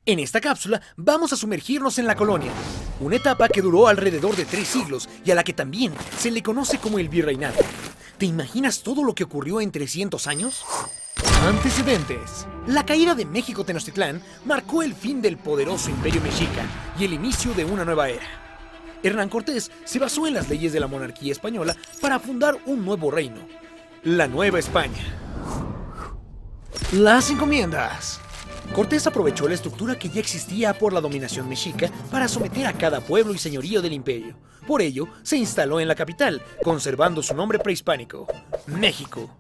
En esta cápsula vamos a sumergirnos en la colonia, una etapa que duró alrededor de 3 siglos y a la que también se le conoce como el virreinato. ¿Te imaginas todo lo que ocurrió en 300 años? Antecedentes. La caída de México Tenochtitlán marcó el fin del poderoso imperio mexica y el inicio de una nueva era. Hernán Cortés se basó en las leyes de la monarquía española para fundar un nuevo reino, la Nueva España. Las encomiendas. Cortés aprovechó la estructura que ya existía por la dominación mexica para someter a cada pueblo y señorío del imperio. Por ello, se instaló en la capital, conservando su nombre prehispánico, México.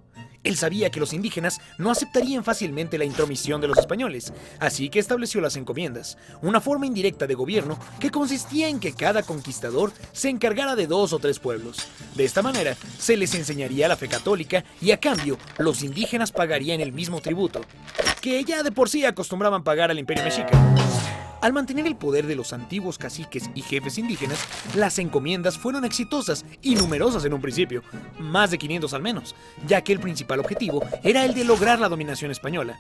Él sabía que los indígenas no aceptarían fácilmente la intromisión de los españoles, así que estableció las encomiendas, una forma indirecta de gobierno que consistía en que cada conquistador se encargara de 2 o 3 pueblos. De esta manera, se les enseñaría la fe católica y a cambio, los indígenas pagarían el mismo tributo, que ya de por sí acostumbraban pagar al imperio mexica. Al mantener el poder de los antiguos caciques y jefes indígenas, las encomiendas fueron exitosas y numerosas en un principio, más de 500 al menos, ya que el principal objetivo era el de lograr la dominación española.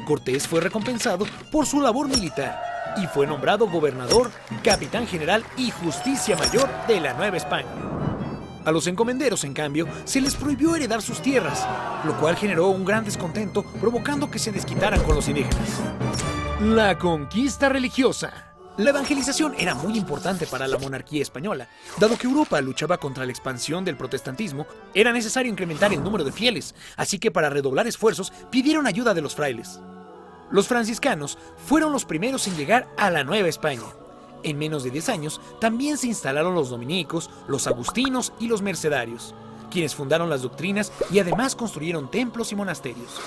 Cortés fue recompensado por su labor militar y fue nombrado gobernador, capitán general y justicia mayor de la Nueva España. A los encomenderos, en cambio, se les prohibió heredar sus tierras, lo cual generó un gran descontento, provocando que se desquitaran con los indígenas. La conquista religiosa. La evangelización era muy importante para la monarquía española. Dado que Europa luchaba contra la expansión del protestantismo, era necesario incrementar el número de fieles, así que para redoblar esfuerzos pidieron ayuda de los frailes. Los franciscanos fueron los primeros en llegar a la Nueva España. En menos de 10 años también se instalaron los dominicos, los agustinos y los mercedarios, quienes fundaron las doctrinas y además construyeron templos y monasterios.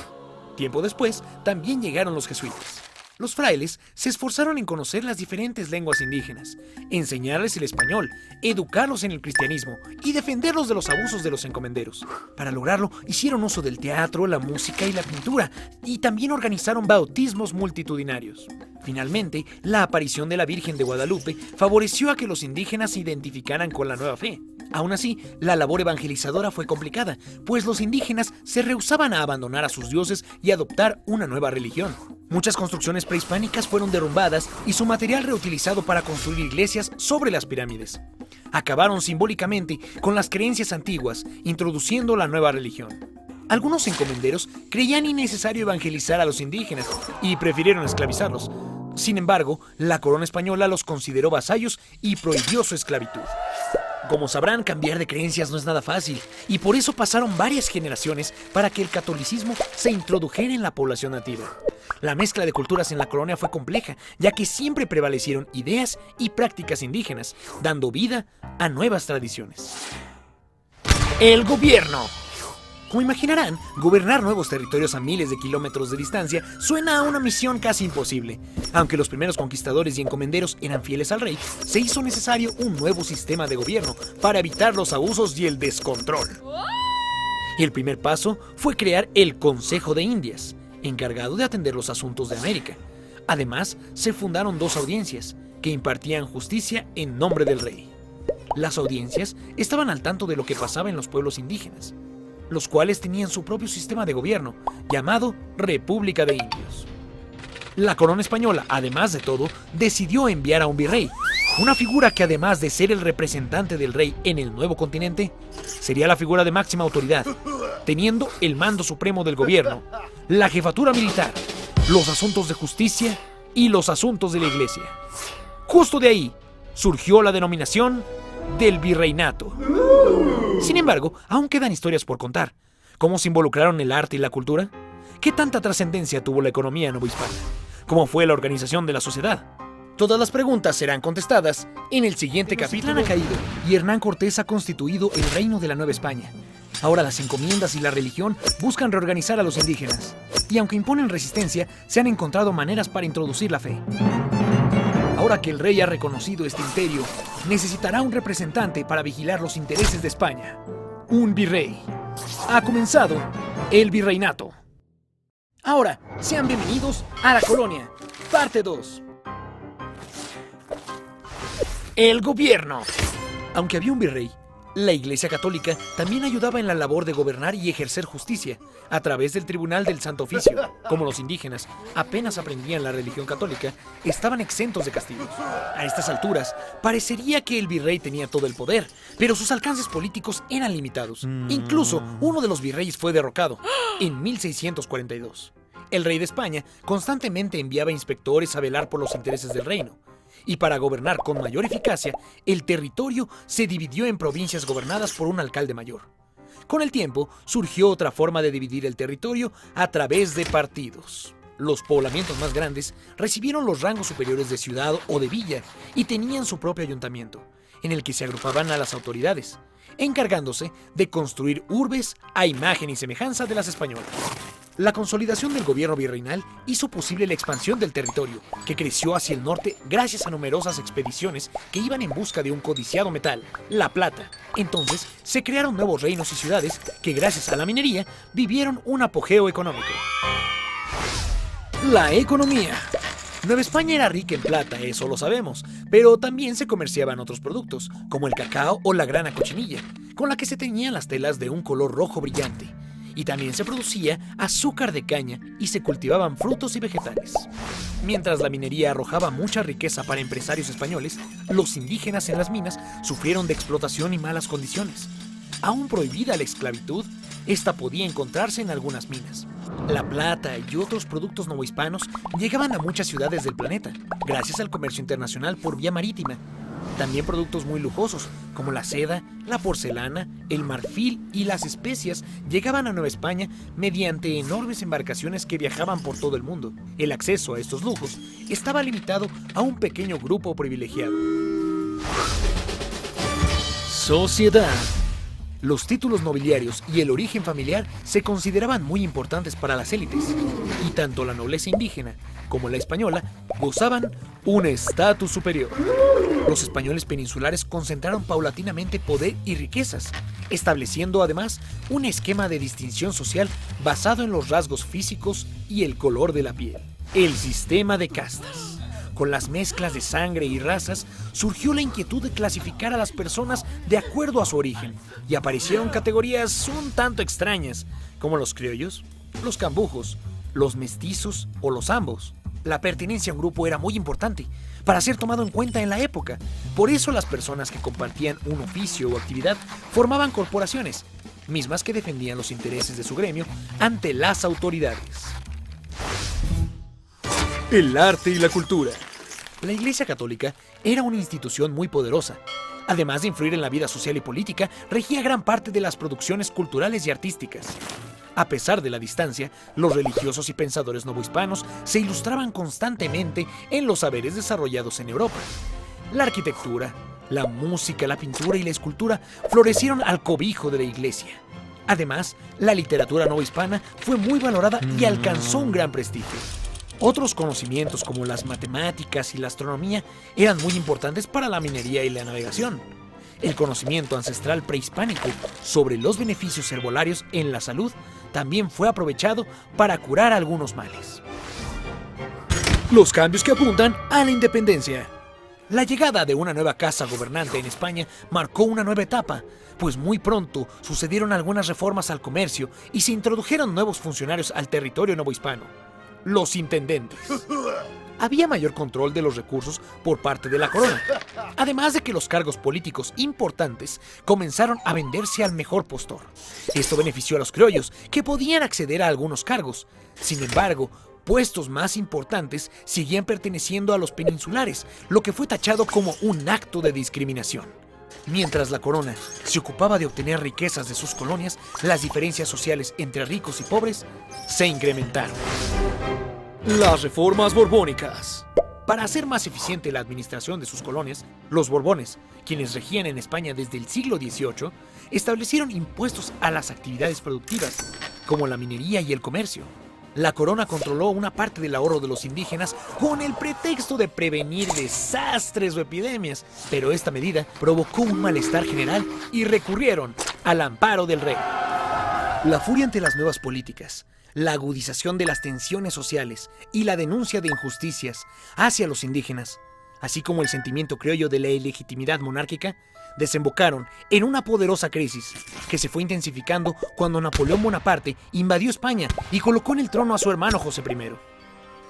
Tiempo después también llegaron los jesuitas. Los frailes se esforzaron en conocer las diferentes lenguas indígenas, enseñarles el español, educarlos en el cristianismo y defenderlos de los abusos de los encomenderos. Para lograrlo, hicieron uso del teatro, la música y la pintura, y también organizaron bautismos multitudinarios. Finalmente, la aparición de la Virgen de Guadalupe favoreció a que los indígenas se identificaran con la nueva fe. Aún así, la labor evangelizadora fue complicada, pues los indígenas se rehusaban a abandonar a sus dioses y adoptar una nueva religión. Muchas construcciones prehispánicas fueron derrumbadas y su material reutilizado para construir iglesias sobre las pirámides. Acabaron simbólicamente con las creencias antiguas, introduciendo la nueva religión. Algunos encomenderos creían innecesario evangelizar a los indígenas y prefirieron esclavizarlos. Sin embargo, la corona española los consideró vasallos y prohibió su esclavitud. Como sabrán, cambiar de creencias no es nada fácil, y por eso pasaron varias generaciones para que el catolicismo se introdujera en la población nativa. La mezcla de culturas en la colonia fue compleja, ya que siempre prevalecieron ideas y prácticas indígenas, dando vida a nuevas tradiciones. El gobierno. Como imaginarán, gobernar nuevos territorios a miles de kilómetros de distancia suena a una misión casi imposible. Aunque los primeros conquistadores y encomenderos eran fieles al rey, se hizo necesario un nuevo sistema de gobierno para evitar los abusos y el descontrol. El primer paso fue crear el Consejo de Indias, encargado de atender los asuntos de América. Además, se fundaron 2 audiencias, que impartían justicia en nombre del rey. Las audiencias estaban al tanto de lo que pasaba en los pueblos indígenas, los cuales tenían su propio sistema de gobierno, llamado República de Indios. La corona española, además de todo, decidió enviar a un virrey, una figura que además de ser el representante del rey en el nuevo continente, sería la figura de máxima autoridad, teniendo el mando supremo del gobierno, la jefatura militar, los asuntos de justicia y los asuntos de la iglesia. Justo de ahí surgió la denominación del virreinato. Sin embargo, aún quedan historias por contar. ¿Cómo se involucraron el arte y la cultura? ¿Qué tanta trascendencia tuvo la economía novohispana? ¿Cómo fue la organización de la sociedad? Todas las preguntas serán contestadas en el siguiente capítulo. Ha caído y Hernán Cortés ha constituido el reino de la Nueva España. Ahora las encomiendas y la religión buscan reorganizar a los indígenas. Y aunque imponen resistencia, se han encontrado maneras para introducir la fe. Ahora que el rey ha reconocido este imperio, necesitará un representante para vigilar los intereses de España. Un virrey. Ha comenzado el virreinato. Ahora, sean bienvenidos a la colonia, parte 2. El gobierno. Aunque había un virrey, La Iglesia Católica también ayudaba en la labor de gobernar y ejercer justicia a través del Tribunal del Santo Oficio. Como los indígenas apenas aprendían la religión católica, estaban exentos de castigos. A estas alturas, parecería que el virrey tenía todo el poder, pero sus alcances políticos eran limitados. Incluso uno de los virreyes fue derrocado en 1642. El rey de España constantemente enviaba inspectores a velar por los intereses del reino. Y para gobernar con mayor eficacia, el territorio se dividió en provincias gobernadas por un alcalde mayor. Con el tiempo, surgió otra forma de dividir el territorio a través de partidos. Los poblamientos más grandes recibieron los rangos superiores de ciudad o de villa y tenían su propio ayuntamiento, en el que se agrupaban a las autoridades, encargándose de construir urbes a imagen y semejanza de las españolas. La consolidación del gobierno virreinal hizo posible la expansión del territorio, que creció hacia el norte gracias a numerosas expediciones que iban en busca de un codiciado metal, la plata. Entonces, se crearon nuevos reinos y ciudades que, gracias a la minería, vivieron un apogeo económico. La economía. Nueva España era rica en plata, eso lo sabemos, pero también se comerciaban otros productos, como el cacao o la grana cochinilla, con la que se teñían las telas de un color rojo brillante. Y también se producía azúcar de caña y se cultivaban frutos y vegetales. Mientras la minería arrojaba mucha riqueza para empresarios españoles, los indígenas en las minas sufrieron de explotación y malas condiciones. Aún prohibida la esclavitud, esta podía encontrarse en algunas minas. La plata y otros productos novohispanos llegaban a muchas ciudades del planeta, gracias al comercio internacional por vía marítima. También productos muy lujosos, como la seda, la porcelana, el marfil y las especias, llegaban a Nueva España mediante enormes embarcaciones que viajaban por todo el mundo. El acceso a estos lujos estaba limitado a un pequeño grupo privilegiado. Sociedad. Los títulos nobiliarios y el origen familiar se consideraban muy importantes para las élites, y tanto la nobleza indígena como la española gozaban un estatus superior. Los españoles peninsulares concentraron paulatinamente poder y riquezas, estableciendo además un esquema de distinción social basado en los rasgos físicos y el color de la piel. El sistema de castas. Con las mezclas de sangre y razas, surgió la inquietud de clasificar a las personas de acuerdo a su origen, y aparecieron categorías un tanto extrañas, como los criollos, los cambujos, los mestizos o los ambos. La pertenencia a un grupo era muy importante para ser tomado en cuenta en la época. Por eso las personas que compartían un oficio o actividad formaban corporaciones, mismas que defendían los intereses de su gremio ante las autoridades. El arte y la cultura. La Iglesia Católica era una institución muy poderosa. Además de influir en la vida social y política, regía gran parte de las producciones culturales y artísticas. A pesar de la distancia, los religiosos y pensadores novohispanos se ilustraban constantemente en los saberes desarrollados en Europa. La arquitectura, la música, la pintura y la escultura florecieron al cobijo de la Iglesia. Además, la literatura novohispana fue muy valorada y alcanzó un gran prestigio. Otros conocimientos como las matemáticas y la astronomía eran muy importantes para la minería y la navegación. El conocimiento ancestral prehispánico sobre los beneficios herbolarios en la salud también fue aprovechado para curar algunos males. Los cambios que apuntan a la independencia. La llegada de una nueva casa gobernante en España marcó una nueva etapa, pues muy pronto sucedieron algunas reformas al comercio y se introdujeron nuevos funcionarios al territorio novohispano. Los intendentes. Había mayor control de los recursos por parte de la corona, además de que los cargos políticos importantes comenzaron a venderse al mejor postor. Esto benefició a los criollos, que podían acceder a algunos cargos. Sin embargo, puestos más importantes seguían perteneciendo a los peninsulares, lo que fue tachado como un acto de discriminación. Mientras la corona se ocupaba de obtener riquezas de sus colonias, las diferencias sociales entre ricos y pobres se incrementaron. Las reformas borbónicas. Para hacer más eficiente la administración de sus colonias, los Borbones, quienes regían en España desde el siglo XVIII, establecieron impuestos a las actividades productivas, como la minería y el comercio. La corona controló una parte del ahorro de los indígenas con el pretexto de prevenir desastres o epidemias, pero esta medida provocó un malestar general y recurrieron al amparo del rey. La furia ante las nuevas políticas, la agudización de las tensiones sociales y la denuncia de injusticias hacia los indígenas, así como el sentimiento criollo de la ilegitimidad monárquica, desembocaron en una poderosa crisis que se fue intensificando cuando Napoleón Bonaparte invadió España y colocó en el trono a su hermano José I.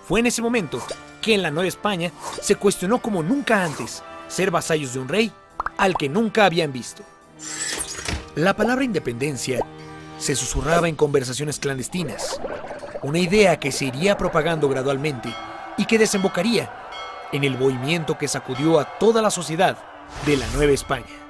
Fue en ese momento que en la Nueva España se cuestionó como nunca antes ser vasallos de un rey al que nunca habían visto. La palabra independencia se susurraba en conversaciones clandestinas, una idea que se iría propagando gradualmente y que desembocaría en el movimiento que sacudió a toda la sociedad de la Nueva España.